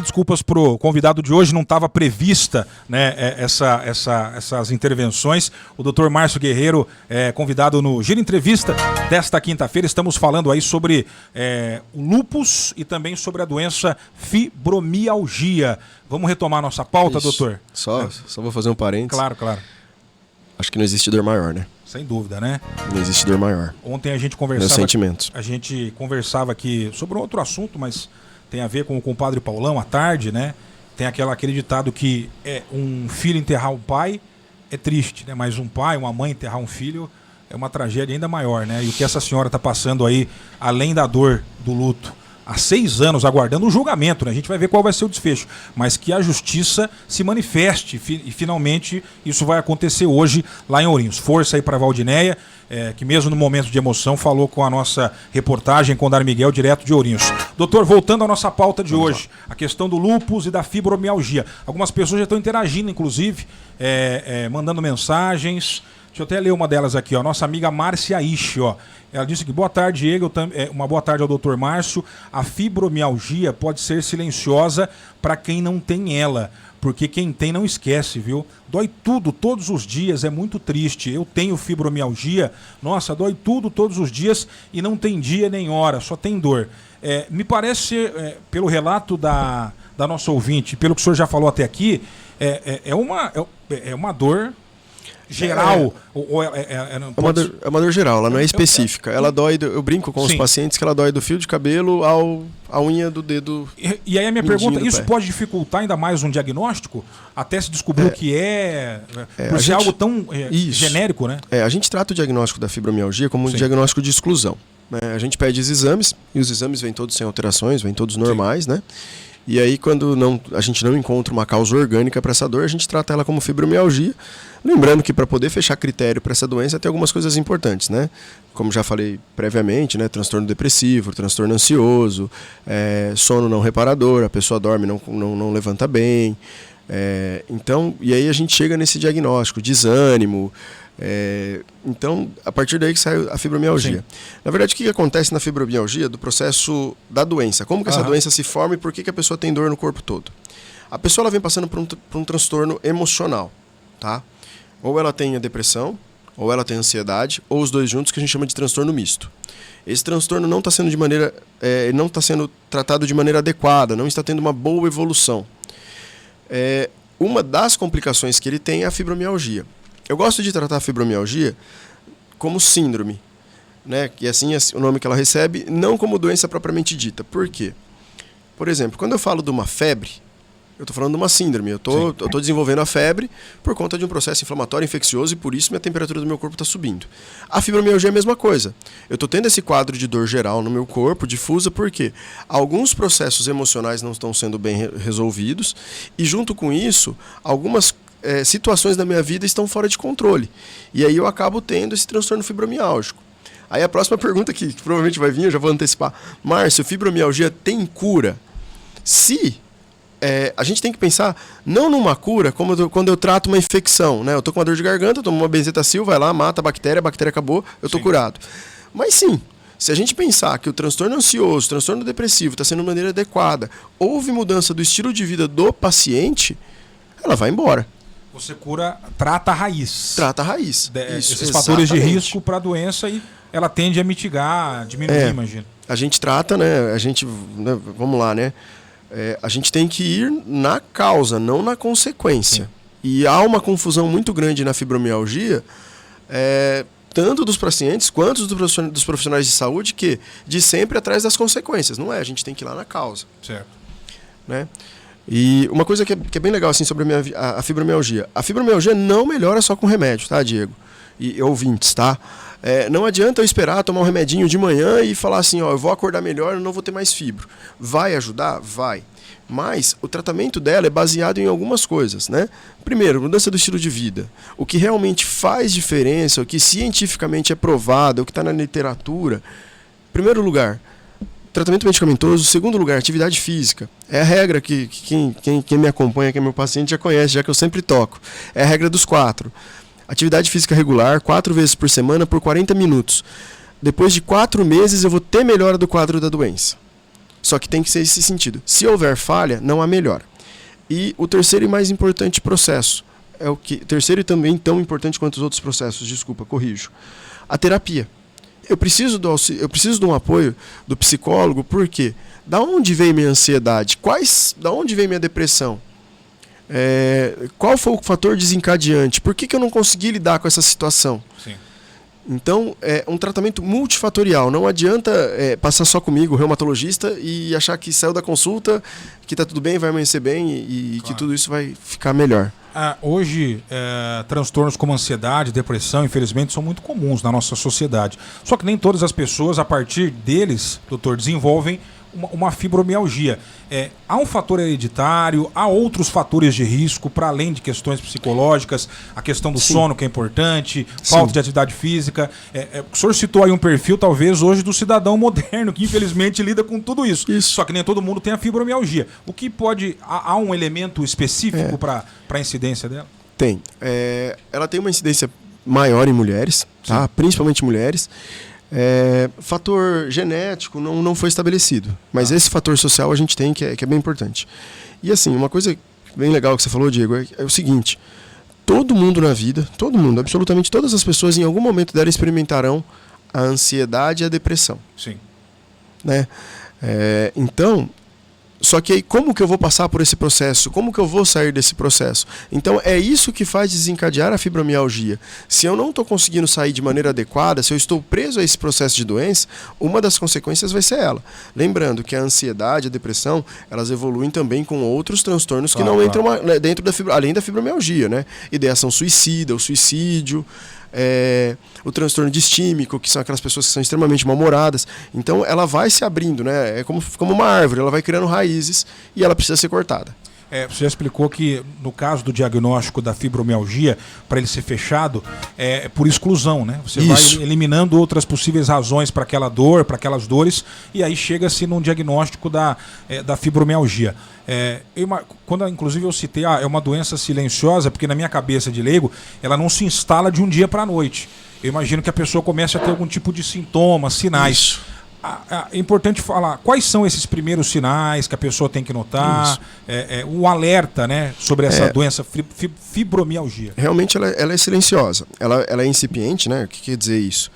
Desculpas pro convidado de hoje, não estava prevista, né, essas intervenções. O Dr. Márcio Guerreiro é convidado no Giro Entrevista desta quinta-feira. Estamos falando aí sobre o lúpus e também sobre a doença fibromialgia. Vamos retomar nossa pauta, doutor? Só vou fazer um parênteses. Claro. Acho que não existe dor maior, né? Sem dúvida, né? Não existe dor maior. Ontem a gente conversava... Meus sentimentos. A gente conversava aqui sobre um outro assunto, mas... tem a ver com o compadre Paulão à tarde, né? Tem aquele ditado que um filho enterrar um pai é triste, né? Mas um pai, uma mãe enterrar um filho é uma tragédia ainda maior, né? E o que essa senhora está passando aí, além da dor do luto, há 6 anos aguardando um julgamento, né? A gente vai ver qual vai ser o desfecho, mas que a justiça se manifeste e finalmente isso vai acontecer hoje lá em Ourinhos. Força aí para a Valdinéia, que mesmo no momento de emoção falou com a nossa reportagem com o Dar Miguel, direto de Ourinhos. Doutor, voltando à nossa pauta de hoje, a questão do lúpus e da fibromialgia. Algumas pessoas já estão interagindo, inclusive, mandando mensagens. Deixa eu até ler uma delas aqui, ó. Nossa amiga Márcia Ishi, ó. Ela disse que boa tarde, Diego. Uma boa tarde ao Dr. Márcio. A fibromialgia pode ser silenciosa para quem não tem ela, porque quem tem não esquece, viu? Dói tudo todos os dias, é muito triste. Eu tenho fibromialgia, nossa, dói tudo todos os dias e não tem dia nem hora, só tem dor. Me parece, pelo relato da nossa ouvinte, pelo que o senhor já falou até aqui, é uma dor geral. É uma dor geral, ela não é específica. Ela dói, eu brinco com os pacientes que ela dói do fio de cabelo à unha do dedo. E aí a minha pergunta, isso pode dificultar ainda mais um diagnóstico? Até se descobrir o que por ser algo tão genérico, né? A gente trata o diagnóstico da fibromialgia como um diagnóstico de exclusão. A gente pede os exames, e os exames vêm todos sem alterações, vêm todos normais, né? E aí, quando a gente não encontra uma causa orgânica para essa dor, a gente trata ela como fibromialgia. Lembrando que para poder fechar critério para essa doença tem algumas coisas importantes, né? Como já falei previamente, né? Transtorno depressivo, transtorno ansioso, sono não reparador, a pessoa dorme e não levanta bem. Então, e aí a gente chega nesse diagnóstico, desânimo. Então, a partir daí que sai a fibromialgia. Na verdade, o que acontece na fibromialgia do processo da doença? Como que essa doença se forma e por que a pessoa tem dor no corpo todo? A pessoa ela vem passando por um transtorno emocional, tá? Ou ela tem a depressão, ou ela tem a ansiedade, ou os dois juntos, que a gente chama de transtorno misto. Esse transtorno não está sendo não está sendo tratado de maneira adequada, não está tendo uma boa evolução. Uma das complicações que ele tem é a fibromialgia. Eu gosto de tratar a fibromialgia como síndrome, né? E assim é o nome que ela recebe, não como doença propriamente dita. Por quê? Por exemplo, quando eu falo de uma febre, eu estou falando de uma síndrome. Eu estou desenvolvendo a febre por conta de um processo inflamatório infeccioso e por isso minha temperatura do meu corpo está subindo. A fibromialgia é a mesma coisa. Eu estou tendo esse quadro de dor geral no meu corpo, difusa, porque alguns processos emocionais não estão sendo bem resolvidos e junto com isso, algumas situações da minha vida estão fora de controle. E aí eu acabo tendo esse transtorno fibromiálgico. Aí a próxima pergunta que provavelmente vai vir, eu já vou antecipar. Márcio, fibromialgia tem cura? Se a gente tem que pensar não numa cura como quando eu trato uma infecção, né? Eu tô com uma dor de garganta, eu tomo uma benzetacil, vai lá, mata a bactéria acabou, eu tô curado. Mas sim, se a gente pensar que o transtorno ansioso, o transtorno depressivo está sendo de maneira adequada, houve mudança do estilo de vida do paciente, ela vai embora. Você trata a raiz. Trata a raiz. Esses fatores de risco para a doença e ela tende a mitigar, diminuir, imagino. A gente trata, né? Vamos lá, né? A gente tem que ir na causa, não na consequência. Sim. E há uma confusão muito grande na fibromialgia, tanto dos pacientes quanto dos profissionais de saúde, que de sempre atrás das consequências. Não é, a gente tem que ir lá na causa. Certo. Né? E uma coisa que é bem legal assim, sobre a fibromialgia. A fibromialgia não melhora só com remédio, tá, Diego? E ouvintes, tá? Não adianta eu esperar tomar um remedinho de manhã e falar assim, ó, eu vou acordar melhor, eu não vou ter mais fibro. Vai ajudar? Vai. Mas o tratamento dela é baseado em algumas coisas, né? Primeiro, mudança do estilo de vida. O que realmente faz diferença, o que cientificamente é provado, o que está na literatura. Em primeiro lugar, tratamento medicamentoso. Segundo lugar, atividade física. É a regra que quem me acompanha, que é meu paciente, já conhece, já que eu sempre toco. É a regra dos 4. Atividade física regular, 4 vezes por semana, por 40 minutos. Depois de 4 meses, eu vou ter melhora do quadro da doença. Só que tem que ser esse sentido. Se houver falha, não há melhora. E o terceiro e mais importante processo, é o que terceiro e também tão importante quanto os outros processos, desculpa, corrijo. A terapia. Eu preciso de um apoio do psicólogo, porque da onde veio minha ansiedade? Da onde veio minha depressão? Qual foi o fator desencadeante? Por que eu não consegui lidar com essa situação? Sim. Então, é um tratamento multifatorial. Não adianta passar só comigo, reumatologista, e achar que saiu da consulta, que está tudo bem, vai amanhecer bem e que tudo isso vai ficar melhor. Hoje, transtornos como ansiedade, depressão, infelizmente, são muito comuns na nossa sociedade. Só que nem todas as pessoas, a partir deles, doutor, desenvolvem uma fibromialgia. Há um fator hereditário, há outros fatores de risco, para além de questões psicológicas, a questão do sono, que é importante, falta de atividade física. O senhor citou aí um perfil, talvez, hoje, do cidadão moderno, que infelizmente lida com tudo isso. Só que nem todo mundo tem a fibromialgia. O que pode... Há um elemento específico para a incidência dela? Tem. Ela tem uma incidência maior em mulheres, tá? Principalmente mulheres. Fator genético não foi estabelecido, mas esse fator social a gente tem que é bem importante. E assim, uma coisa bem legal que você falou, Diego, é o seguinte: todo mundo na vida, todo mundo, absolutamente todas as pessoas em algum momento dela experimentarão a ansiedade e a depressão. Sim. Né? Então, só que aí como que eu vou passar por esse processo? Como que eu vou sair desse processo? Então é isso que faz desencadear a fibromialgia. Se eu não estou conseguindo sair de maneira adequada, se eu estou preso a esse processo de doença, uma das consequências vai ser ela. Lembrando que a ansiedade, a depressão, elas evoluem também com outros transtornos que não entram dentro além da fibromialgia, né? Ideação suicida, o suicídio, o transtorno distímico, que são aquelas pessoas que são extremamente mal-humoradas. Então ela vai se abrindo, né? É como uma árvore, ela vai criando raízes e ela precisa ser cortada. Você já explicou que no caso do diagnóstico da fibromialgia, para ele ser fechado, é por exclusão, né? Você vai eliminando outras possíveis razões para aquela dor, para aquelas dores, e aí chega-se num diagnóstico da fibromialgia. Quando inclusive eu citei, é uma doença silenciosa, porque na minha cabeça de leigo, ela não se instala de um dia para a noite. Eu imagino que a pessoa comece a ter algum tipo de sintomas, sinais. É importante falar quais são esses primeiros sinais que a pessoa tem que notar, um alerta, né, sobre essa doença fibromialgia. Realmente ela é silenciosa, ela é incipiente, né? O que quer dizer isso?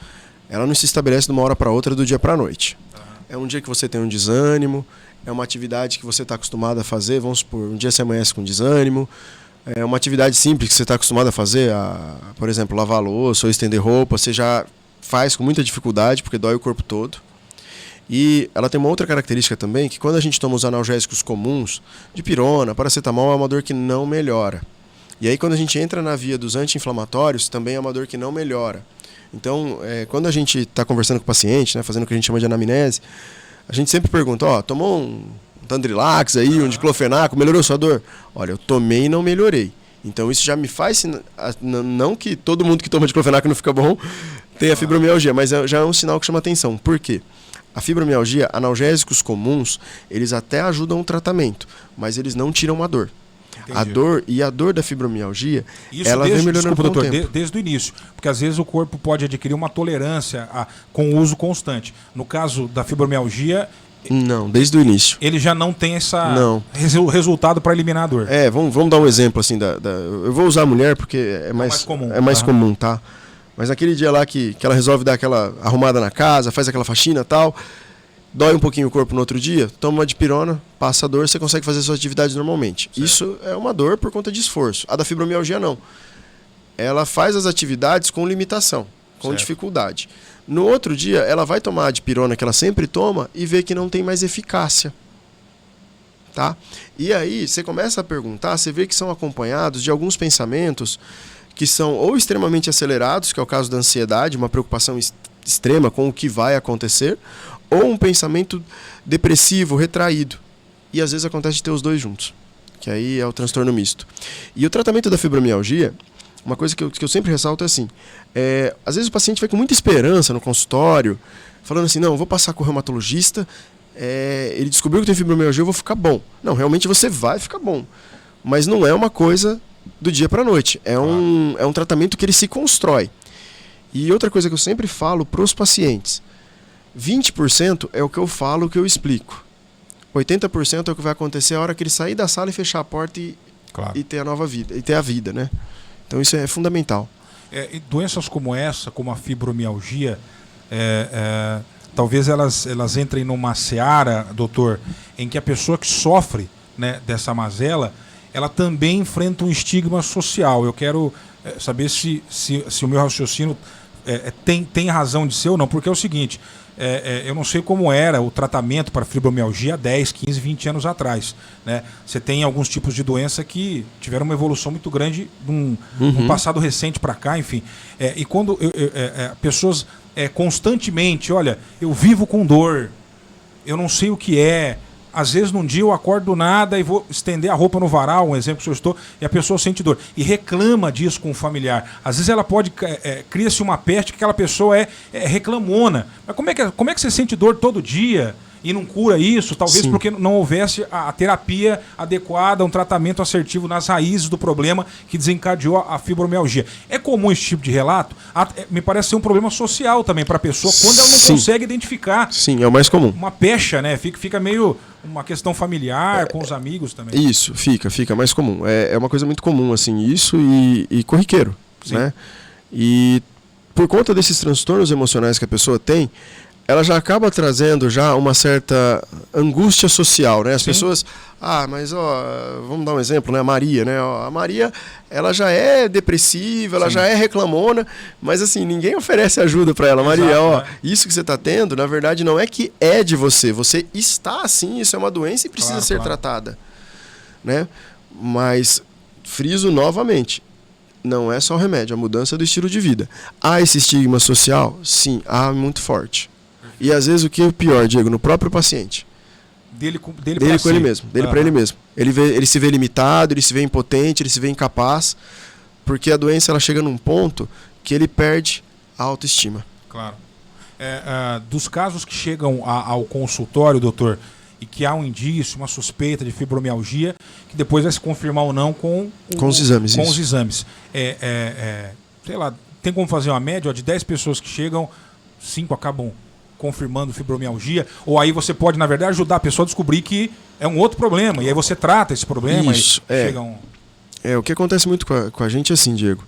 Ela não se estabelece de uma hora para outra, do dia para a noite. É um dia que você tem um desânimo, é uma atividade que você está acostumado a fazer, vamos supor, um dia você amanhece com desânimo, é uma atividade simples que você está acostumado a fazer, por exemplo, lavar louça ou estender roupa, você já faz com muita dificuldade porque dói o corpo todo. E ela tem uma outra característica também, que quando a gente toma os analgésicos comuns, dipirona, paracetamol, é uma dor que não melhora. E aí quando a gente entra na via dos anti-inflamatórios, também é uma dor que não melhora. Então, quando a gente está conversando com o paciente, né, fazendo o que a gente chama de anamnese, a gente sempre pergunta, tomou um Tandrilax aí, um diclofenaco, melhorou sua dor? Olha, eu tomei e não melhorei. Então isso já me faz, não que todo mundo que toma diclofenaco não fica bom, tenha fibromialgia, mas já é um sinal que chama atenção. Por quê? A fibromialgia, analgésicos comuns, eles até ajudam o tratamento, mas eles não tiram a dor. Entendi. A dor da fibromialgia, isso ela vem melhorando com o tempo. Desde o início, porque às vezes o corpo pode adquirir uma tolerância com o uso constante. No caso da fibromialgia... Não, desde o início. Ele já não tem resultado para eliminar a dor. Vamos dar um exemplo assim. Eu vou usar a mulher porque é mais comum, tá? Mas naquele dia lá que ela resolve dar aquela arrumada na casa, faz aquela faxina e tal, dói um pouquinho o corpo no outro dia, toma uma dipirona, passa a dor, você consegue fazer suas atividades normalmente. Certo. Isso é uma dor por conta de esforço. A da fibromialgia não. Ela faz as atividades com limitação, com dificuldade. No outro dia, ela vai tomar a dipirona que ela sempre toma e vê que não tem mais eficácia. Tá? E aí, você começa a perguntar, você vê que são acompanhados de alguns pensamentos que são ou extremamente acelerados, que é o caso da ansiedade, uma preocupação extrema com o que vai acontecer, ou um pensamento depressivo, retraído. E às vezes acontece de ter os dois juntos, que aí é o transtorno misto. E o tratamento da fibromialgia, uma coisa que eu sempre ressalto é assim, às vezes o paciente vai com muita esperança no consultório, falando assim, não, eu vou passar com o reumatologista, ele descobriu que tem fibromialgia, eu vou ficar bom. Não, realmente você vai ficar bom, mas não é uma coisa do dia para a noite, é um tratamento que ele se constrói. E outra coisa que eu sempre falo para os pacientes, 20% é o que eu falo, o que eu explico. 80% é o que vai acontecer a hora que ele sair da sala e fechar a porta e ter a nova vida, e ter a vida, né? Então isso é fundamental. E doenças como essa, como a fibromialgia, talvez elas entrem numa seara, doutor, em que a pessoa que sofre, né, dessa mazela, ela também enfrenta um estigma social. Eu quero saber se o meu raciocínio tem razão de ser ou não, porque é o seguinte, eu não sei como era o tratamento para fibromialgia há 10, 15, 20 anos atrás, né? Você tem alguns tipos de doença que tiveram uma evolução muito grande num passado recente para cá, enfim. E quando pessoas constantemente, olha, eu vivo com dor, eu não sei o que é. Às vezes, num dia eu acordo do nada e vou estender a roupa no varal, um exemplo que eu estou, e a pessoa sente dor. E reclama disso com o familiar. Às vezes ela pode... cria-se uma peste que aquela pessoa é reclamona. Mas como é que você sente dor todo dia e não cura isso? Talvez porque não houvesse a terapia adequada, um tratamento assertivo nas raízes do problema que desencadeou a fibromialgia. É comum esse tipo de relato? Me parece ser um problema social também para a pessoa, quando ela não consegue identificar. Sim, é o mais comum. Uma pecha, né? Fica meio... uma questão familiar, com os amigos também. Isso, fica mais comum. É uma coisa muito comum, assim, isso e corriqueiro, né? E por conta desses transtornos emocionais que a pessoa tem, ela já acaba trazendo já uma certa angústia social, né? As pessoas, mas vamos dar um exemplo, né? A Maria, né? A Maria, ela já é depressiva, ela já é reclamona, mas assim, ninguém oferece ajuda para ela. Maria, isso que você está tendo, na verdade, não é que é de você está assim, isso é uma doença e precisa ser tratada, né? Mas friso novamente, não é só o remédio, a mudança do estilo de vida. Há esse estigma social? Sim, há muito forte. E às vezes o que é pior, Diego, no próprio paciente. Dele com ele mesmo, para ele mesmo. Ele se vê limitado, ele se vê impotente, ele se vê incapaz, porque a doença ela chega num ponto que ele perde a autoestima. Claro. Dos casos que chegam ao consultório, doutor, e que há um indício, uma suspeita de fibromialgia, que depois vai se confirmar ou não com os exames. Com os exames. Sei lá, tem como fazer uma média de 10 pessoas que chegam, 5 acabam confirmando fibromialgia, ou aí você pode, na verdade, ajudar a pessoa a descobrir que é um outro problema, e aí você trata esse problema. Isso, o que acontece muito com a gente é assim, Diego.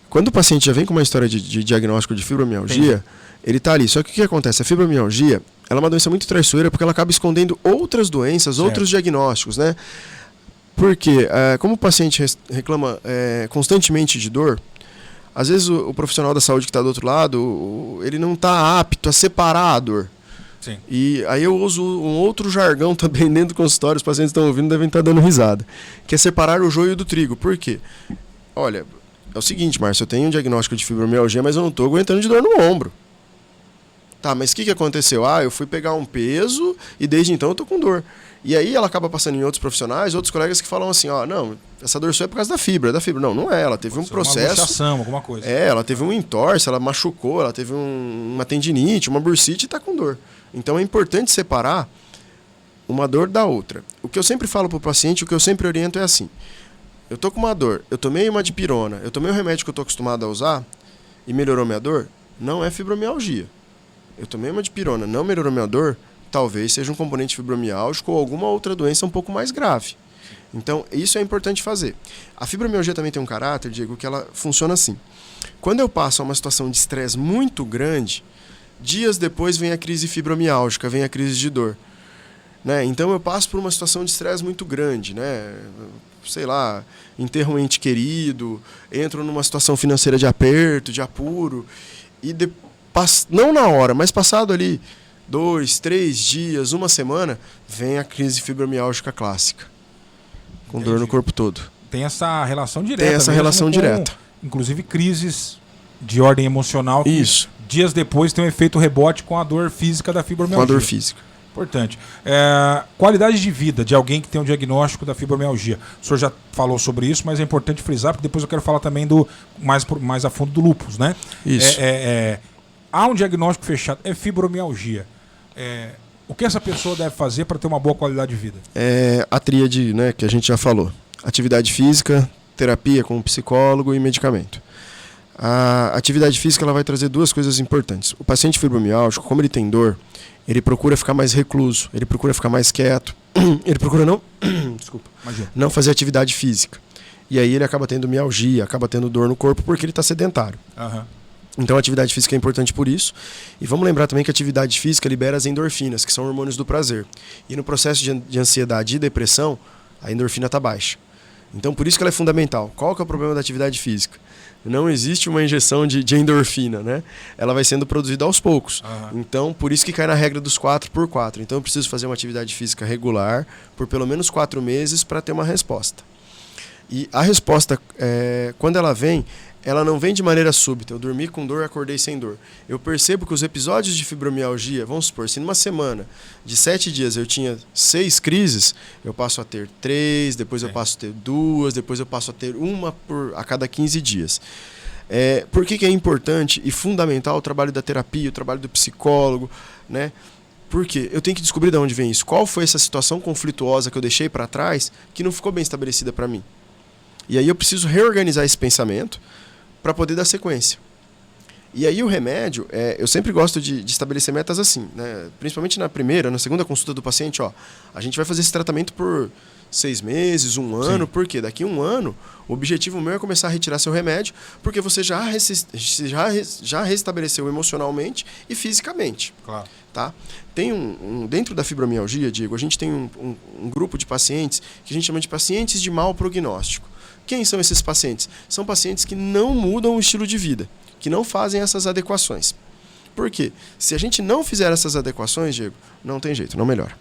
Quando o paciente já vem com uma história de diagnóstico de fibromialgia, ele está ali. Só que o que acontece? A fibromialgia, ela é uma doença muito traiçoeira porque ela acaba escondendo outras doenças, outros diagnósticos, né? Porque, como o paciente reclama constantemente de dor, às vezes o profissional da saúde que está do outro lado, ele não está apto a separar a dor. Sim. E aí eu uso um outro jargão também dentro do consultório, os pacientes estão ouvindo devem estar dando risada, que é separar o joio do trigo. Por quê? Olha, é o seguinte, Márcio, eu tenho um diagnóstico de fibromialgia, mas eu não estou aguentando de dor no ombro. Tá, mas o que aconteceu? Eu fui pegar um peso e desde então eu estou com dor. E aí ela acaba passando em outros profissionais, outros colegas que falam assim, não, essa dor só é por causa da fibra, Não é, ela teve um processo... Uma luxação, alguma coisa. Ela teve um entorse, ela machucou, ela teve uma tendinite, uma bursite e está com dor. Então é importante separar uma dor da outra. O que eu sempre falo para o paciente, o que eu sempre oriento é assim, eu tô com uma dor, eu tomei uma dipirona, eu tomei um remédio que eu estou acostumado a usar e melhorou minha dor, não é fibromialgia. Eu tomei uma dipirona, não melhorou minha dor, talvez seja um componente fibromialgico ou alguma outra doença um pouco mais grave. Então, isso é importante fazer. A fibromialgia também tem um caráter, Diego, que ela funciona assim. Quando eu passo a uma situação de estresse muito grande, dias depois vem a crise fibromialgica, vem a crise de dor. Né? Então, eu passo por uma situação de estresse muito grande, né? Sei lá, enterro um ente querido, entro numa situação financeira de aperto, de apuro, e não na hora, mas passado ali 2, 3 dias, uma semana, vem a crise fibromialgica clássica. Com dor no corpo todo. Tem essa relação direta. Tem essa relação direta. Inclusive crises de ordem emocional que dias depois tem um efeito rebote com a dor física da fibromialgia. Com a dor física. Importante. Qualidade de vida de alguém que tem um diagnóstico da fibromialgia. O senhor já falou sobre isso, mas é importante frisar, porque depois eu quero falar também mais a fundo do lúpus, né? Isso. Há um diagnóstico fechado, é fibromialgia. O que essa pessoa deve fazer para ter uma boa qualidade de vida? A tríade, né, que a gente já falou. Atividade física, terapia com psicólogo e medicamento. A atividade física ela vai trazer duas coisas importantes. O paciente fibromialgico, como ele tem dor, ele procura ficar mais recluso, ele procura ficar mais quieto, ele procura desculpa, não fazer atividade física. E aí ele acaba tendo mialgia, acaba tendo dor no corpo porque ele está sedentário. Uhum. Então a atividade física é importante por isso. E vamos lembrar também que a atividade física libera as endorfinas, que são hormônios do prazer. E no processo de ansiedade e depressão, a endorfina está baixa. Então por isso que ela é fundamental. Qual que é o problema da atividade física? Não existe uma injeção de endorfina, né? Ela vai sendo produzida aos poucos. Uhum. Então, por isso que cai na regra dos 4x4. Então, eu preciso fazer uma atividade física regular por pelo menos 4 meses para ter uma resposta. E a resposta, quando ela vem, ela não vem de maneira súbita. Eu dormi com dor e acordei sem dor. Eu percebo que os episódios de fibromialgia, vamos supor, se numa semana de 7 dias eu tinha 6 crises, eu passo a ter 3, depois eu passo a ter 2, depois eu passo a ter 1 a cada 15 dias. Por que é importante e fundamental o trabalho da terapia, o trabalho do psicólogo, né? Porque eu tenho que descobrir de onde vem isso. Qual foi essa situação conflituosa que eu deixei para trás que não ficou bem estabelecida para mim? E aí eu preciso reorganizar esse pensamento para poder dar sequência. E aí o remédio, eu sempre gosto de estabelecer metas assim, né? Principalmente na segunda consulta do paciente, a gente vai fazer esse tratamento por 6 meses, 1 ano, Sim. porque daqui a 1 ano o objetivo meu é começar a retirar seu remédio, porque você já restabeleceu emocionalmente e fisicamente. Claro. Tá? Tem dentro da fibromialgia, Diego, a gente tem um grupo de pacientes que a gente chama de pacientes de mau prognóstico. Quem são esses pacientes? São pacientes que não mudam o estilo de vida, que não fazem essas adequações. Por quê? Se a gente não fizer essas adequações, Diego, não tem jeito, não melhora.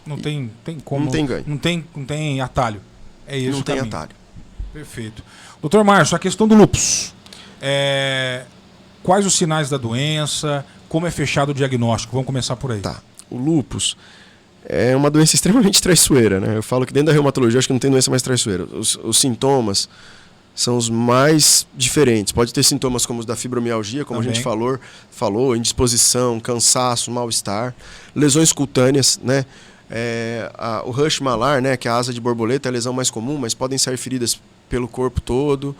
Não tem como. Não tem ganho. Não tem atalho. É isso. Não tem atalho. Perfeito. Doutor Márcio, a questão do lúpus. Quais os sinais da doença? Como é fechado o diagnóstico? Vamos começar por aí. Tá. O lúpus é uma doença extremamente traiçoeira, né? Eu falo que dentro da reumatologia acho que não tem doença mais traiçoeira. Os sintomas são os mais diferentes. Pode ter sintomas como os da fibromialgia, como também. A gente falou, indisposição, cansaço, mal-estar, lesões cutâneas, né? O rush malar, né? Que é a asa de borboleta, é a lesão mais comum, mas podem sair feridas pelo corpo todo.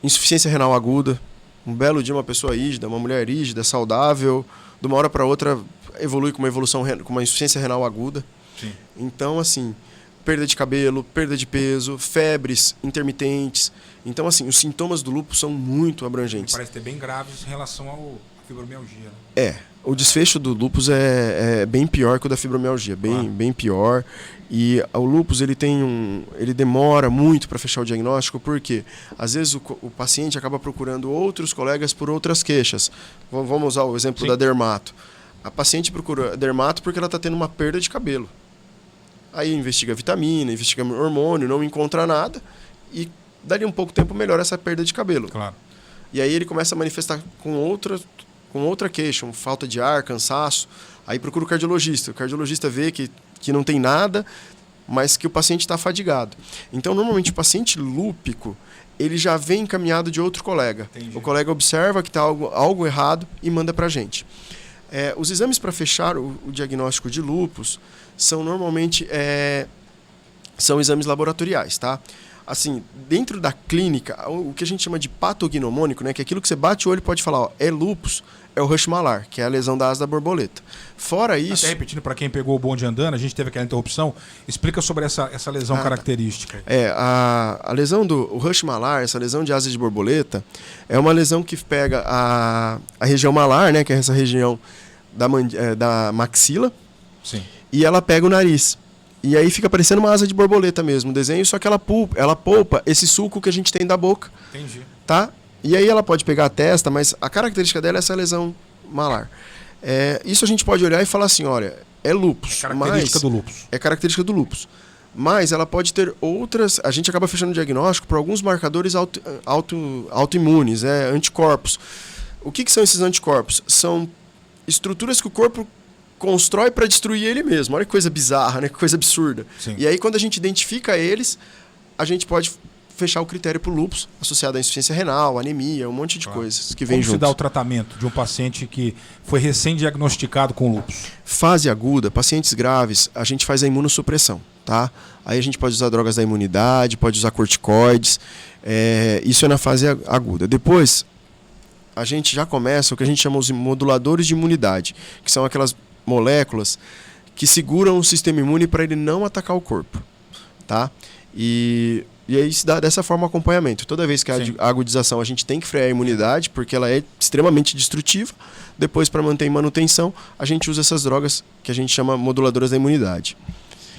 Insuficiência renal aguda. Um belo dia uma pessoa rígida, uma mulher rígida, saudável, de uma hora para outra evolui com uma insuficiência renal aguda. Sim. Então, assim, perda de cabelo, perda de peso, febres intermitentes. Então, assim, os sintomas do lúpus são muito abrangentes. Parece ter bem graves em relação à fibromialgia. Né? O desfecho do lúpus é bem pior que o da fibromialgia, bem pior. E o lúpus ele demora muito para fechar o diagnóstico, porque às vezes o paciente acaba procurando outros colegas por outras queixas. Vamos usar o exemplo da dermato. A paciente procura dermato porque ela está tendo uma perda de cabelo. Aí investiga vitamina, investiga hormônio, não encontra nada e dali um pouco tempo melhora essa perda de cabelo. Claro. E aí ele começa a manifestar com outra queixa, falta de ar, cansaço. Aí procura o cardiologista. O cardiologista vê que não tem nada, mas que o paciente está fadigado. Então, normalmente, o paciente lúpico, ele já vem encaminhado de outro colega. Entendi. O colega observa que está algo errado e manda para a gente. Os exames para fechar o diagnóstico de lúpus são normalmente são exames laboratoriais, tá? Assim, dentro da clínica, o que a gente chama de patognomônico, né, que é aquilo que você bate o olho e pode falar, é lúpus, é o rush malar, que é a lesão da asa da borboleta. Fora isso... Até repetindo, para quem pegou o bonde andando, a gente teve aquela interrupção, explica sobre essa lesão característica. A lesão do rush malar, essa lesão de asa de borboleta, é uma lesão que pega a região malar, né, que é essa região da maxila, sim, e ela pega o nariz. E aí fica parecendo uma asa de borboleta mesmo, o desenho, só que ela poupa esse suco que a gente tem da boca. Entendi. Tá? E aí ela pode pegar a testa, mas a característica dela é essa lesão malar. Isso a gente pode olhar e falar assim, olha, é lúpus. Característica do lúpus. É característica do lúpus. Mas ela pode ter outras... A gente acaba fechando o diagnóstico por alguns marcadores autoimunes, anticorpos. O que são esses anticorpos? São estruturas que o corpo constrói para destruir ele mesmo. Olha que coisa bizarra, né? Que coisa absurda. Sim. E aí, quando a gente identifica eles, a gente pode fechar o critério para o lúpus, associado à insuficiência renal, anemia, um monte de coisas que vem junto. Como se dá o tratamento de um paciente que foi recém-diagnosticado com lúpus? Fase aguda, pacientes graves, a gente faz a imunossupressão, tá? Aí a gente pode usar drogas da imunidade, pode usar corticoides, isso é na fase aguda. Depois, a gente já começa o que a gente chama os moduladores de imunidade, que são aquelas moléculas que seguram o sistema imune para ele não atacar o corpo, tá? E aí se dá dessa forma o acompanhamento. Toda vez que há agudização, a gente tem que frear a imunidade, porque ela é extremamente destrutiva. Depois, para manter em manutenção, a gente usa essas drogas que a gente chama moduladoras da imunidade.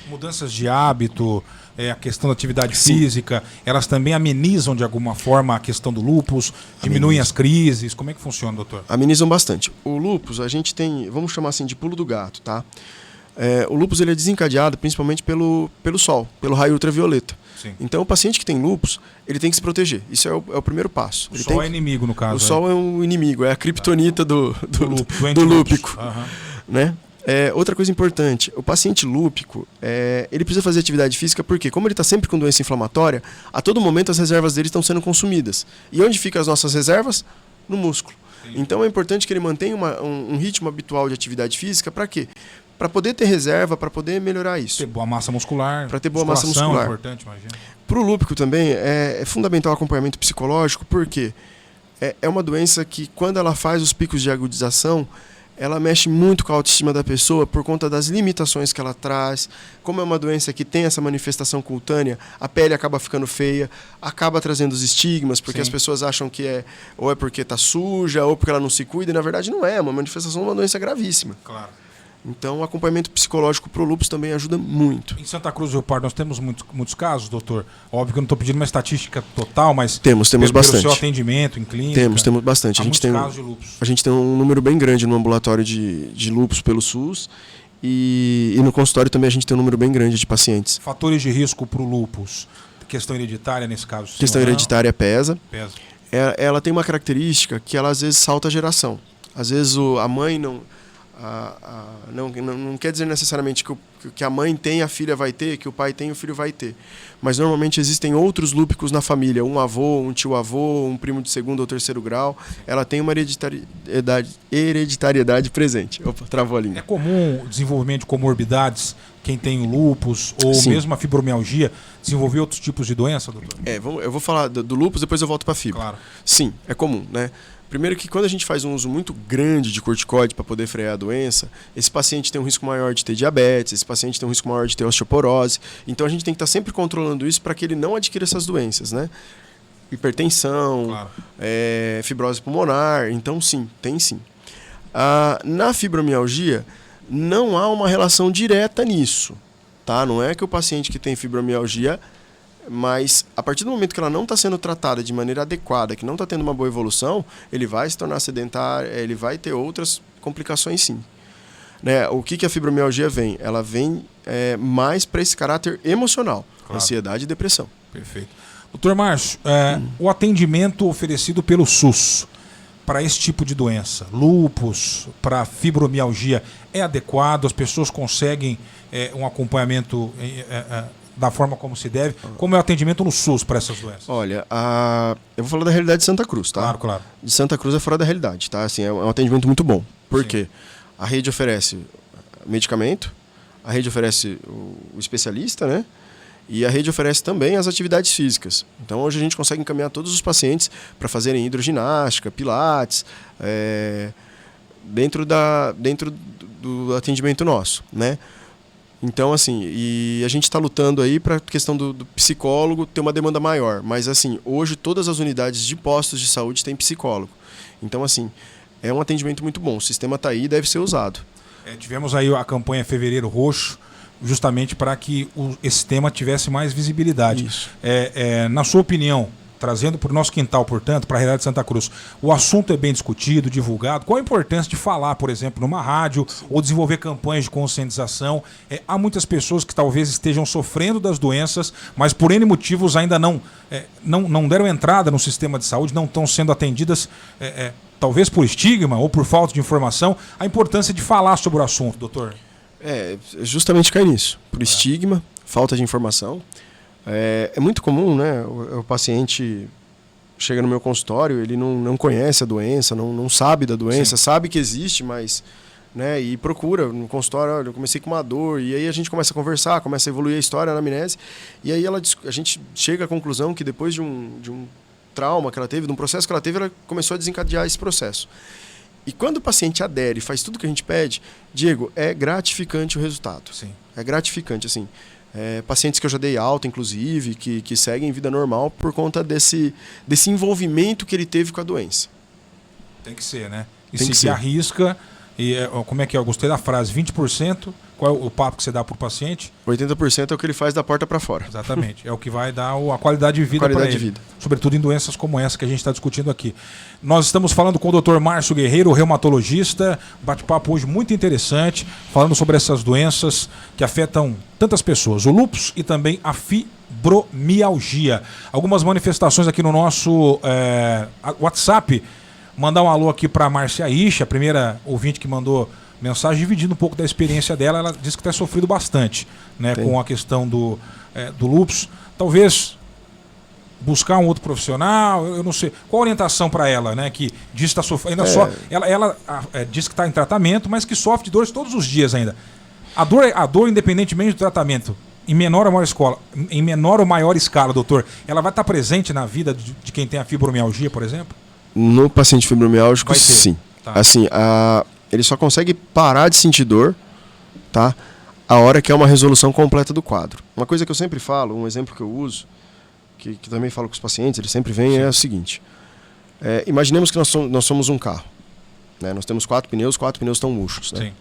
Mudanças de hábito, a questão da atividade física, elas também amenizam de alguma forma a questão do lúpus, diminuem as crises. Como é que funciona, doutor? Amenizam bastante. O lúpus, a gente tem, vamos chamar assim de pulo do gato, tá? O lúpus ele é desencadeado principalmente pelo sol, pelo raio ultravioleta. Sim. Então o paciente que tem lúpus, ele tem que se proteger. Isso é o primeiro passo. O sol é inimigo, no caso. O sol é um inimigo, é a criptonita do lúpico. Né? Outra coisa importante, o paciente lúpico, ele precisa fazer atividade física porque, como ele está sempre com doença inflamatória, a todo momento as reservas dele estão sendo consumidas. E onde ficam as nossas reservas? No músculo. Sim. Então é importante que ele mantenha um ritmo habitual de atividade física. Para quê? Para poder ter reserva, para poder melhorar isso. Ter boa massa muscular. Para ter boa massa muscular. É importante, imagina. Para o lúpico também é fundamental o acompanhamento psicológico, porque é uma doença que, quando ela faz os picos de agudização, ela mexe muito com a autoestima da pessoa por conta das limitações que ela traz. Como é uma doença que tem essa manifestação cutânea, a pele acaba ficando feia, acaba trazendo os estigmas, porque as pessoas acham que ou é porque está suja, ou porque ela não se cuida, e na verdade não é uma manifestação de uma doença gravíssima. Claro. Então, o acompanhamento psicológico para o lúpus também ajuda muito. Em Santa Cruz do Rio Pardo, nós temos muitos casos, doutor? Óbvio que eu não estou pedindo uma estatística total, mas... Temos bastante. Pelo seu atendimento em clínica... Temos bastante. Há muitos casos de lúpus. A gente tem um número bem grande no ambulatório de lúpus pelo SUS. E no consultório também a gente tem um número bem grande de pacientes. Fatores de risco para o lúpus? Questão hereditária nesse caso? Sim, questão hereditária pesa. Pesa. Ela tem uma característica que ela às vezes salta a geração. Às vezes a mãe não quer dizer necessariamente que a mãe tem, a filha vai ter, que o pai tem, o filho vai ter. Mas normalmente existem outros lúpicos na família, um avô, um tio-avô, um primo de segundo ou terceiro grau. Ela tem uma hereditariedade presente. Opa, travou a língua. É comum o desenvolvimento de comorbidades, quem tem o lúpus ou mesmo a fibromialgia, desenvolver outros tipos de doença, doutor? Eu vou falar do lúpus, depois eu volto para a fibra. Claro. Sim, é comum, né? Primeiro que quando a gente faz um uso muito grande de corticoide para poder frear a doença, esse paciente tem um risco maior de ter diabetes, esse paciente tem um risco maior de ter osteoporose. Então a gente tem que estar sempre controlando isso para que ele não adquira essas doenças, né? Hipertensão, claro. Fibrose pulmonar. Então sim, tem sim. Na fibromialgia, não há uma relação direta nisso, tá? Não é que o paciente que tem fibromialgia... Mas a partir do momento que ela não está sendo tratada de maneira adequada, que não está tendo uma boa evolução, ele vai se tornar sedentário, ele vai ter outras complicações sim. Né? O que a fibromialgia vem? Ela vem mais para esse caráter emocional, claro. Ansiedade e depressão. Perfeito. Doutor Márcio, o atendimento oferecido pelo SUS para esse tipo de doença, lúpus, para fibromialgia, é adequado? As pessoas conseguem um acompanhamento... da forma como se deve, como é o atendimento no SUS para essas doenças? Olha, eu vou falar da realidade de Santa Cruz, tá? Claro. De Santa Cruz é fora da realidade, tá? Assim, é um atendimento muito bom. Por quê? A rede oferece medicamento, a rede oferece o especialista, né? E a rede oferece também as atividades físicas. Então, hoje a gente consegue encaminhar todos os pacientes para fazerem hidroginástica, pilates, dentro do atendimento nosso, né? Então, assim, e a gente está lutando aí para a questão do psicólogo ter uma demanda maior. Mas, assim, hoje todas as unidades de postos de saúde têm psicólogo. Então, assim, é um atendimento muito bom. O sistema está aí e deve ser usado. Tivemos aí a campanha Fevereiro Roxo, justamente para que esse tema tivesse mais visibilidade. Isso. Na sua opinião, trazendo para o nosso quintal, portanto, para a realidade de Santa Cruz, o assunto é bem discutido, divulgado? Qual a importância de falar, por exemplo, numa rádio ou desenvolver campanhas de conscientização? Há muitas pessoas que talvez estejam sofrendo das doenças, mas por N motivos ainda não deram entrada no sistema de saúde, não estão sendo atendidas, talvez por estigma ou por falta de informação. A importância de falar sobre o assunto, doutor? Justamente cai nisso. Por estigma, falta de informação. É muito comum, né? O paciente chega no meu consultório, ele não conhece a doença, não sabe da doença, sabe que existe, mas... Né, e procura no consultório, olha, eu comecei com uma dor, e aí a gente começa a conversar, começa a evoluir a história, a anamnese, e aí a gente chega à conclusão que depois de um trauma que ela teve, de um processo que ela teve, ela começou a desencadear esse processo. E quando o paciente adere e faz tudo que a gente pede, Diego, é gratificante o resultado. Sim. É gratificante, assim. Pacientes que eu já dei alta, inclusive, que seguem vida normal por conta desse envolvimento que ele teve com a doença. Tem que ser, né? E Tem que se ser. arrisca, e como é que é? Eu gostei da frase, 20%, qual é o papo que você dá para o paciente? 80% é o que ele faz da porta para fora. Exatamente, é o que vai dar a qualidade de vida para ele. Qualidade de vida. Sobretudo em doenças como essa que a gente está discutindo aqui. Nós estamos falando com o Dr. Márcio Guerreiro, reumatologista, bate-papo hoje muito interessante, falando sobre essas doenças que afetam tantas pessoas, o lúpus e também a fibromialgia. Algumas manifestações aqui no nosso WhatsApp. Mandar um alô aqui para a Márcia Isha, a primeira ouvinte que mandou mensagem, dividindo um pouco da experiência dela. Ela disse que tem sofrido bastante, né, com a questão do lúpus. Talvez buscar um outro profissional, eu não sei. Qual a orientação para ela, né, que diz que está sofrendo? Ela diz que está em tratamento, mas que sofre de dores todos os dias ainda. A dor, independentemente do tratamento, em menor ou maior escala, doutor, ela vai estar presente na vida de quem tem a fibromialgia, por exemplo? No paciente fibromialgico, sim. Tá. Assim, ele só consegue parar de sentir dor, tá? A hora que é uma resolução completa do quadro. Uma coisa que eu sempre falo, um exemplo que eu uso, que também falo com os pacientes, eles sempre vêm, é o seguinte. Imaginemos que nós somos um carro. Né? Nós temos 4 pneus estão murchos. Né? Sim.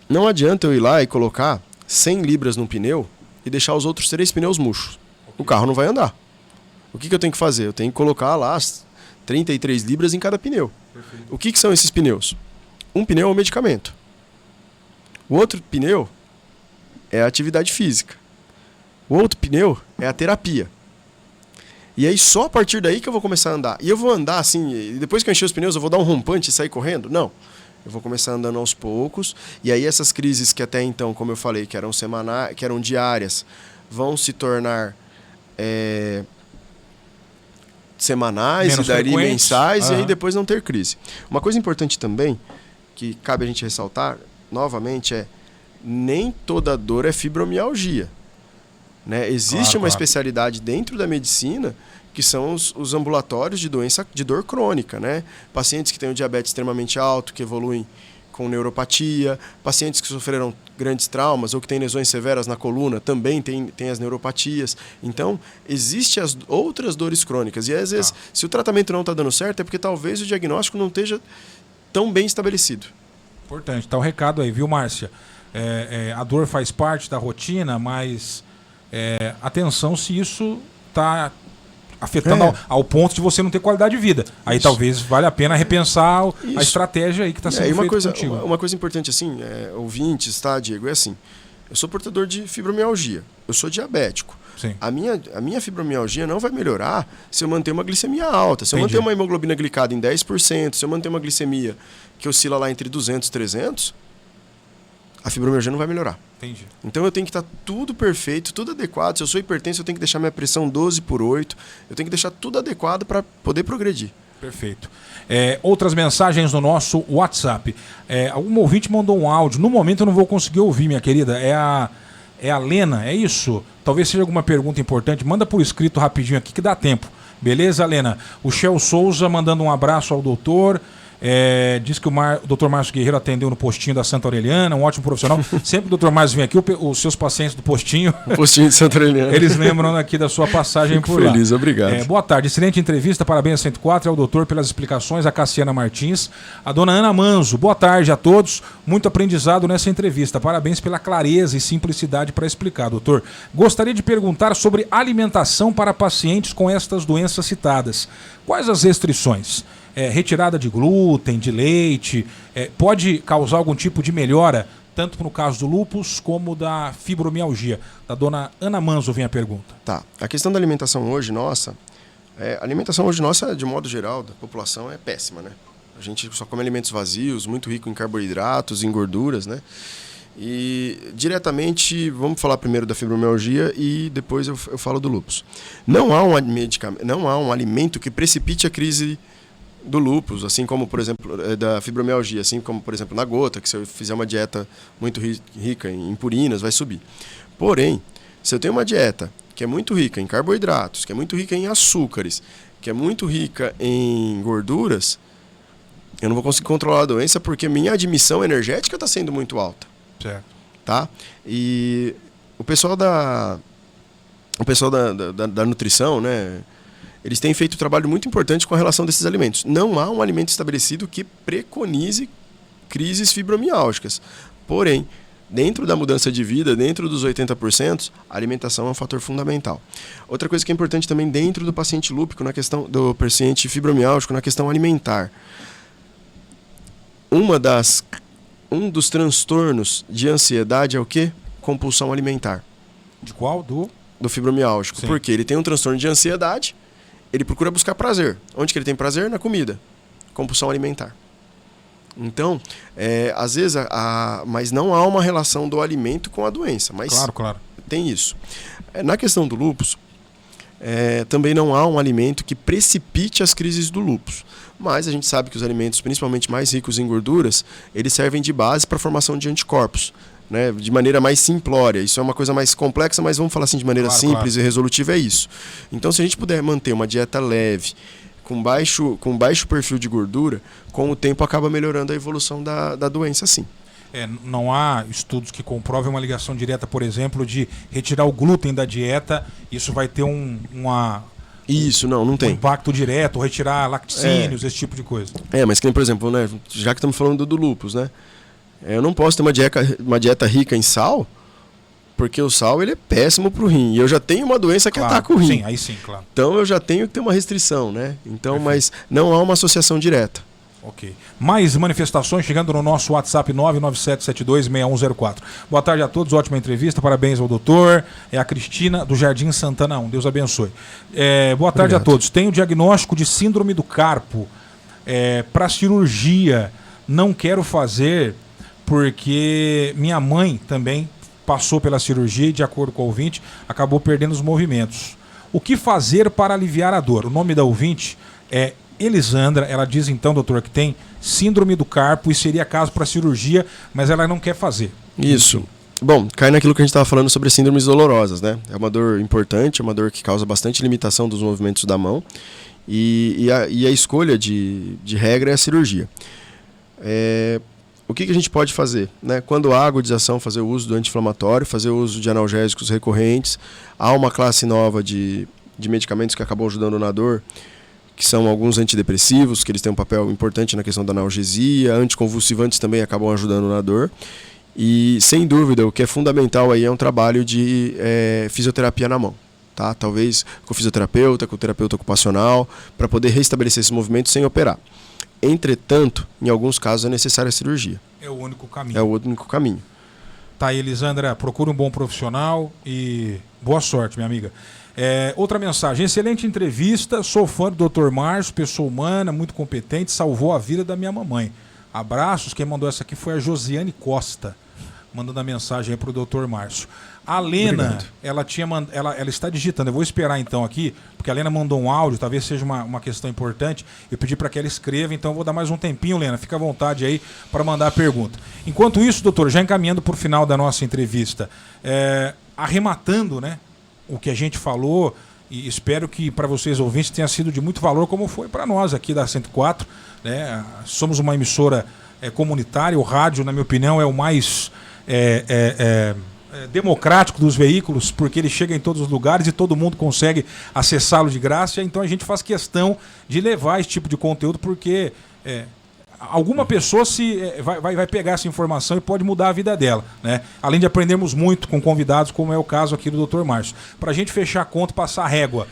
Não adianta eu ir lá e colocar 100 libras num pneu e deixar os outros 3 pneus murchos. O carro não vai andar. O que eu tenho que fazer? Eu tenho que colocar lá 33 libras em cada pneu. Perfeito. O que são esses pneus? Um pneu é o medicamento. O outro pneu é a atividade física. O outro pneu é a terapia. E aí só a partir daí que eu vou começar a andar. E eu vou andar assim, depois que eu encher os pneus eu vou dar um rompante e sair correndo? Não. Eu vou começar andando aos poucos. E aí essas crises que até então, como eu falei, que eram semanais, que eram diárias, vão se tornar semanais, menos e daí frequentes. mensais, e aí depois não ter crise. Uma coisa importante também, que cabe a gente ressaltar, novamente, nem toda dor é fibromialgia. Né? Existe uma especialidade dentro da medicina que são os ambulatórios de doença de dor crônica. Né? Pacientes que têm o diabetes extremamente alto, que evoluem com neuropatia, pacientes que sofreram grandes traumas ou que têm lesões severas na coluna, também tem as neuropatias. Então, existem as outras dores crônicas. E às vezes, se o tratamento não está dando certo, é porque talvez o diagnóstico não esteja tão bem estabelecido. Importante. Tá o recado aí, viu, Márcia? A dor faz parte da rotina, mas atenção se isso está afetando ao ponto de você não ter qualidade de vida. Aí talvez valha a pena repensar a estratégia aí que está sendo feita contigo. Uma coisa importante assim, ouvintes, tá, Diego, é assim, eu sou portador de fibromialgia, eu sou diabético. Sim. A minha fibromialgia não vai melhorar se eu manter uma glicemia alta, se eu manter uma hemoglobina glicada em 10%, se eu manter uma glicemia que oscila lá entre 200 e 300, a fibromialgia não vai melhorar. Entendi. Então eu tenho que estar tudo perfeito, tudo adequado. Se eu sou hipertenso, eu tenho que deixar minha pressão 12/8. Eu tenho que deixar tudo adequado para poder progredir. Perfeito. Outras mensagens no nosso WhatsApp. Algum ouvinte mandou um áudio. No momento eu não vou conseguir ouvir, minha querida. É a Lena, é isso? Talvez seja alguma pergunta importante. Manda por escrito rapidinho aqui que dá tempo. Beleza, Lena? O Shell Souza mandando um abraço ao doutor. Diz que o Dr. Márcio Guerreiro atendeu no postinho da Santa Aureliana, um ótimo profissional. Sempre que o Dr. Márcio vem aqui, os seus pacientes do postinho, o postinho de Santa Aureliana, eles lembram aqui da sua passagem por lá. Feliz, obrigado. Boa tarde, excelente entrevista, parabéns a 104, ao doutor pelas explicações, a Cassiana Martins, a dona Ana Manzo. Boa tarde a todos, muito aprendizado nessa entrevista, parabéns pela clareza e simplicidade para explicar, doutor. Gostaria de perguntar sobre alimentação para pacientes com estas doenças citadas. Quais as restrições? Retirada de glúten, de leite, pode causar algum tipo de melhora, tanto no caso do lúpus como da fibromialgia? Da dona Ana Manzo vem a pergunta. Tá. A questão da alimentação hoje nossa, de modo geral, da população é péssima, né? A gente só come alimentos vazios, muito rico em carboidratos, em gorduras, né? E diretamente, vamos falar primeiro da fibromialgia e depois eu falo do lúpus. Não há um alimento que precipite a crise do lúpus, assim como, por exemplo, da fibromialgia, assim como, por exemplo, na gota, que se eu fizer uma dieta muito rica em purinas, vai subir. Porém, se eu tenho uma dieta que é muito rica em carboidratos, que é muito rica em açúcares, que é muito rica em gorduras, eu não vou conseguir controlar a doença porque minha admissão energética está sendo muito alta. Certo. Tá? E o pessoal da nutrição, né, eles têm feito um trabalho muito importante com a relação desses alimentos. Não há um alimento estabelecido que preconize crises fibromiálgicas. Porém, dentro da mudança de vida, dentro dos 80%, a alimentação é um fator fundamental. Outra coisa que é importante também dentro do paciente lúpico, na questão do paciente fibromiálgico, na questão alimentar. Um dos transtornos de ansiedade é o quê? Compulsão alimentar. De qual? Do fibromiálgico. Sim. Porque ele tem um transtorno de ansiedade, ele procura buscar prazer. Onde que ele tem prazer? Na comida. Compulsão alimentar. Então, às vezes, mas não há uma relação do alimento com a doença. Mas claro. Tem isso. Na questão do lúpus, também não há um alimento que precipite as crises do lúpus. Mas a gente sabe que os alimentos, principalmente mais ricos em gorduras, eles servem de base para a formação de anticorpos, né, de maneira mais simplória. Isso é uma coisa mais complexa, mas vamos falar assim de maneira simples e resolutiva, é isso. Então, se a gente puder manter uma dieta leve, com baixo perfil de gordura, com o tempo acaba melhorando a evolução da doença, sim. Não há estudos que comprovem uma ligação direta, por exemplo, de retirar o glúten da dieta, isso vai ter Isso, não tem. Um impacto direto, retirar lacticínios, esse tipo de coisa. Mas que nem, por exemplo, né, já que estamos falando do lúpus, né, eu não posso ter uma dieta rica em sal, porque o sal ele é péssimo para o rim. E eu já tenho uma doença que ataca o rim. Sim, aí sim, claro. Então eu já tenho que ter uma restrição, né? Então, mas não há uma associação direta. Ok. Mais manifestações chegando no nosso WhatsApp 997726104. Boa tarde a todos, ótima entrevista, parabéns ao doutor. É a Cristina do Jardim Santana 1, Deus abençoe. Boa tarde. Obrigado. A todos. Tenho diagnóstico de síndrome do carpo. Para cirurgia, não quero fazer porque minha mãe também passou pela cirurgia e, de acordo com o ouvinte, acabou perdendo os movimentos. O que fazer para aliviar a dor? O nome da ouvinte é Elisandra. Ela diz então, doutor, que tem síndrome do carpo e seria caso para cirurgia, mas ela não quer fazer. Isso. Bom, cai naquilo que a gente estava falando sobre síndromes dolorosas, né? É uma dor importante, é uma dor que causa bastante limitação dos movimentos da mão e a escolha de regra é a cirurgia. O que a gente pode fazer? Né? Quando há agudização, fazer o uso do anti-inflamatório, fazer o uso de analgésicos recorrentes. Há uma classe nova de medicamentos que acabam ajudando na dor, que são alguns antidepressivos, que eles têm um papel importante na questão da analgesia. Anticonvulsivantes também acabam ajudando na dor. E, sem dúvida, o que é fundamental aí é um trabalho de fisioterapia na mão. Tá? Talvez com o fisioterapeuta, com o terapeuta ocupacional, para poder restabelecer esse movimento sem operar. Entretanto, em alguns casos é necessária a cirurgia. É o único caminho. É o único caminho. Tá aí, Elisandra, procure um bom profissional e boa sorte, minha amiga. Outra mensagem, excelente entrevista, sou fã do Dr. Márcio, pessoa humana, muito competente, salvou a vida da minha mamãe. Abraços, quem mandou essa aqui foi a Josiane Costa, mandando a mensagem aí pro Dr. Márcio. A Lena, ela está digitando, eu vou esperar então aqui, porque a Lena mandou um áudio, talvez seja uma questão importante, eu pedi para que ela escreva, então eu vou dar mais um tempinho, Lena, fica à vontade aí para mandar a pergunta. Enquanto isso, doutor, já encaminhando para o final da nossa entrevista, arrematando, né, o que a gente falou, e espero que para vocês ouvintes tenha sido de muito valor, como foi para nós aqui da 104, né, somos uma emissora comunitária, o rádio, na minha opinião, é o mais... democrático dos veículos, porque ele chega em todos os lugares e todo mundo consegue acessá-lo de graça, então a gente faz questão de levar esse tipo de conteúdo, porque alguma pessoa vai pegar essa informação e pode mudar a vida dela, né? Além de aprendermos muito com convidados, como é o caso aqui do Dr. Márcio. Para a gente fechar a conta, passar a régua,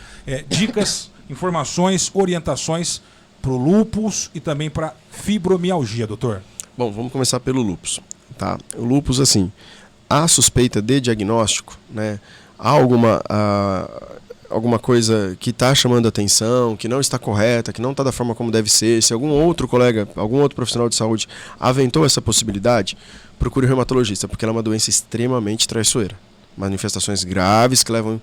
dicas, informações, orientações para o lúpus e também para fibromialgia, doutor. Bom, vamos começar pelo lúpus. Tá? O lúpus, assim, há suspeita de diagnóstico, né? Há alguma coisa que está chamando a atenção, que não está correta, que não está da forma como deve ser. Se algum outro colega, algum outro profissional de saúde aventou essa possibilidade, procure o reumatologista, porque ela é uma doença extremamente traiçoeira. Manifestações graves que levam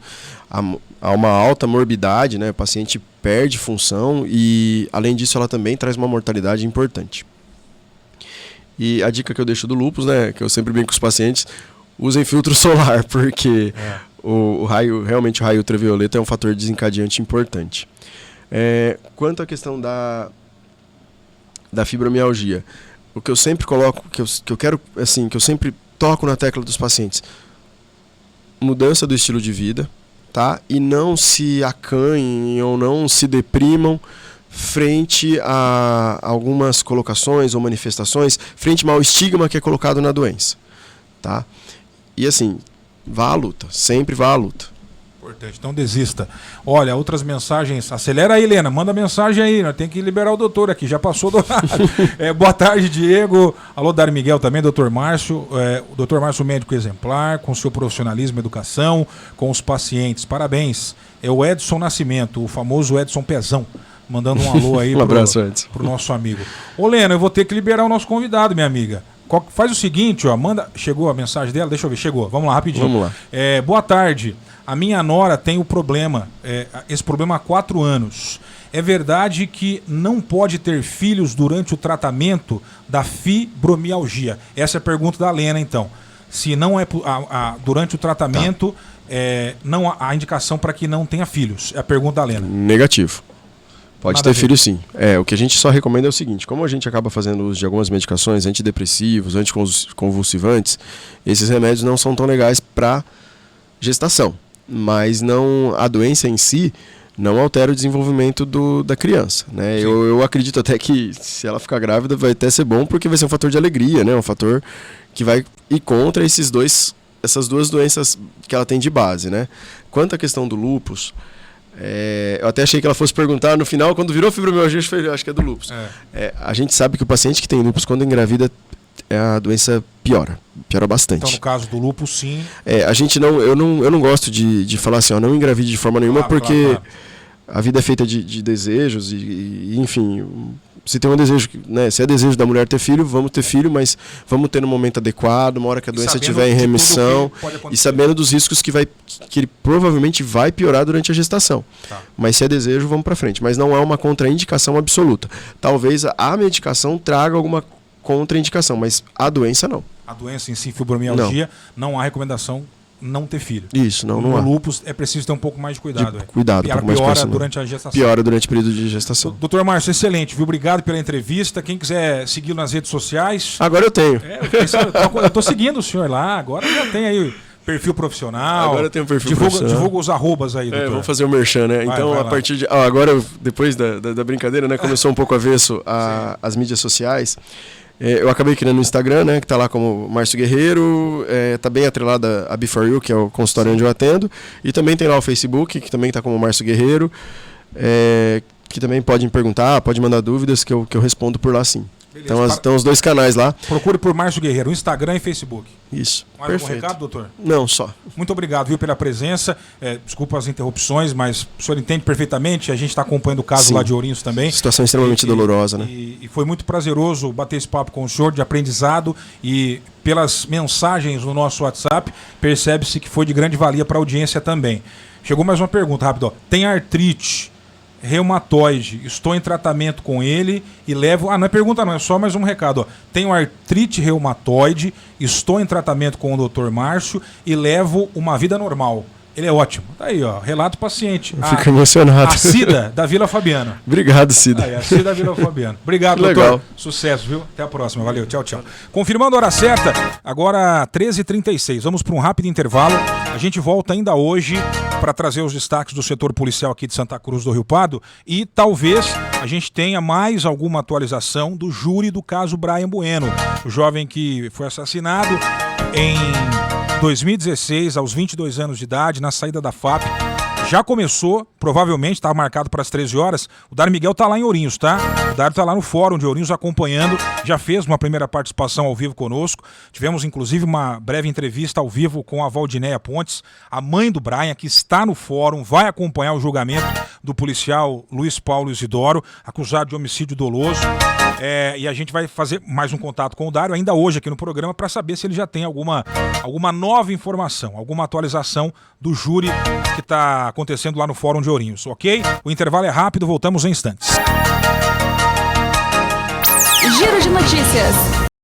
a uma alta morbidade, né? O paciente perde função e, além disso, ela também traz uma mortalidade importante. E a dica que eu deixo do lúpus, né, que eu sempre brinco com os pacientes, usem filtro solar, porque realmente o raio ultravioleta é um fator desencadeante importante. Quanto à questão da fibromialgia, o que eu sempre coloco, que eu quero, assim, que eu sempre toco na tecla dos pacientes, mudança do estilo de vida, tá? E não se acanhem ou não se deprimam frente a algumas colocações ou manifestações, frente ao estigma que é colocado na doença, tá? E assim, vá à luta, sempre vá à luta. Importante, não desista. Olha, outras mensagens. Acelera aí, Helena, manda mensagem aí. Nós temos que liberar o doutor aqui, já passou do horário. Boa tarde, Diego. Alô, Dari Miguel também, doutor Márcio. O doutor Márcio, médico exemplar, com seu profissionalismo e educação, com os pacientes. Parabéns. É o Edson Nascimento, o famoso Edson Pezão. Mandando um alô aí abraço, Edson, pro nosso amigo. Ô, Helena, eu vou ter que liberar o nosso convidado, minha amiga. Faz o seguinte, ó, chegou a mensagem dela? Deixa eu ver, chegou. Vamos lá, rapidinho. Vamos lá. Boa tarde. A minha nora tem o problema, esse problema há 4 anos. É verdade que não pode ter filhos durante o tratamento da fibromialgia? Essa é a pergunta da Lena, então. Se não é durante o tratamento, não há indicação para que não tenha filhos. É a pergunta da Lena. Negativo. Pode ter filho, sim. O que a gente só recomenda é o seguinte: como a gente acaba fazendo uso de algumas medicações antidepressivos, anticonvulsivantes, esses remédios não são tão legais para gestação. Mas a doença em si não altera o desenvolvimento da criança, né? Eu acredito até que se ela ficar grávida vai até ser bom, porque vai ser um fator de alegria, né? Um fator que vai ir contra essas 2 doenças que ela tem de base, né? Quanto à questão do lúpus, eu até achei que ela fosse perguntar no final, quando virou fibromialgia, acho que é do lúpus. A gente sabe que o paciente que tem lúpus, quando engravida, a doença piora bastante. Então, no caso do lúpus, sim. A gente eu não gosto de falar assim, não engravide de forma nenhuma, porque a vida é feita de desejos e, enfim, se tem um desejo, né, se é desejo da mulher ter filho, vamos ter filho, mas vamos ter no momento adequado, uma hora que a doença estiver em remissão, e sabendo dos riscos que ele provavelmente vai piorar durante a gestação. Tá. Mas se é desejo, vamos para frente. Mas não há uma contraindicação absoluta. Talvez a medicação traga alguma contraindicação, mas a doença não. A doença em si, fibromialgia, não há recomendação não ter filho. Isso, não há. No lúpus é preciso ter um pouco mais de cuidado. Cuidado, um pouco mais piora durante a gestação. Piora durante o período de gestação. Doutor Márcio, excelente, viu? Obrigado pela entrevista. Quem quiser segui-lo nas redes sociais... Agora eu tenho. Eu tô seguindo o senhor lá, agora já tem aí perfil profissional. Agora tem um perfil profissional. Divulga os arrobas aí, doutor. Vou fazer o merchan, né? Então, a partir de... agora, depois da brincadeira, né? Começou um pouco avesso as mídias sociais. Eu acabei criando no Instagram, né, que está lá como Márcio Guerreiro, está bem atrelada a Be4U, que é o consultório onde eu atendo, e também tem lá o Facebook, que também está como Márcio Guerreiro, que também pode me perguntar, pode mandar dúvidas, que eu respondo por lá sim. Beleza, então os 2 canais lá. Procure por Márcio Guerreiro, Instagram e Facebook. Isso. Mais algum recado, doutor? Não, só. Muito obrigado, viu, pela presença. Desculpa as interrupções, mas o senhor entende perfeitamente. A gente está acompanhando o caso lá de Ourinhos também. Situação extremamente dolorosa, né? E foi muito prazeroso bater esse papo com o senhor de aprendizado, e pelas mensagens no nosso WhatsApp, percebe-se que foi de grande valia para a audiência também. Chegou mais uma pergunta rápido. Tem artrite reumatoide, estou em tratamento com ele e levo... não é pergunta não, é só mais um recado. Tenho artrite reumatoide, estou em tratamento com o Dr. Márcio e levo uma vida normal. Ele é ótimo. Tá aí, ó, relato paciente. Fico emocionado. A Cida, da Vila Fabiana. Obrigado, Cida. A Cida da Vila Fabiana. Obrigado, doutor. Legal. Sucesso, viu? Até a próxima. Valeu, tchau, tchau. Confirmando a hora certa, agora 13h36. Vamos para um rápido intervalo. A gente volta ainda hoje para trazer os destaques do setor policial aqui de Santa Cruz do Rio Pardo, e talvez a gente tenha mais alguma atualização do júri do caso Brian Bueno, o jovem que foi assassinado em 2016, aos 22 anos de idade, na saída da FAP. Já começou, provavelmente, estava marcado para as 13 horas. O Dari Miguel está lá em Ourinhos, tá? O Dari está lá no fórum de Ourinhos acompanhando. Já fez uma primeira participação ao vivo conosco. Tivemos, inclusive, uma breve entrevista ao vivo com a Valdinéia Pontes, a mãe do Brian, que está no fórum, vai acompanhar o julgamento do policial Luiz Paulo Isidoro, acusado de homicídio doloso. E a gente vai fazer mais um contato com o Dário ainda hoje aqui no programa para saber se ele já tem alguma nova informação, alguma atualização do júri que está acontecendo lá no Fórum de Ourinhos, ok? O intervalo é rápido, voltamos em instantes. Giro de notícias.